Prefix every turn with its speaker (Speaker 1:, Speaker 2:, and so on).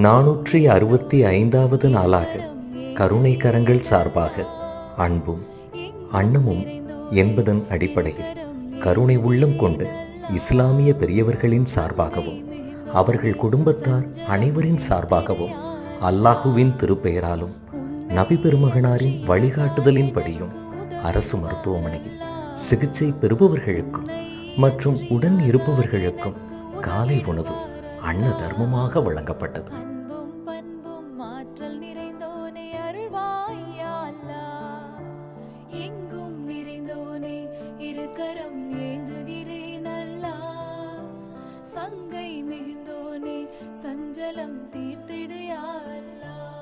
Speaker 1: 465வது நாளாக கருணை கரங்கள் சார்பாக அன்பும் அன்னமும் என்பதன் அடிப்படையில் கருணை உள்ளம் கொண்ட இஸ்லாமிய பெரியவர்களின் சார்பாகவும் அவர்கள் குடும்பத்தார் அனைவரின் சார்பாகவும் அல்லாஹுவின் திருப்பெயராலும் நபி பெருமகனாரின் வழிகாட்டுதலின்படியும் அரசு மருத்துவமனையில் சிகிச்சை பெறுபவர்களுக்கும் மற்றும் உடன் இருப்பவர்களுக்கும் காலை உணவு அன்ன தர்மமாக வழங்கப்பட்டது.
Speaker 2: அன்பும் பண்பும் மாற்றல் நிறைந்தோனே அருள்வாய் யா அல்லாஹ். எங்கும் நிறைந்தோனே இருக்கரம் ஏந்துகிறேன் அல்லாஹ். சங்கை மிகுந்தோனே சஞ்சலம் தீர்த்திடு யா அல்லாஹ்.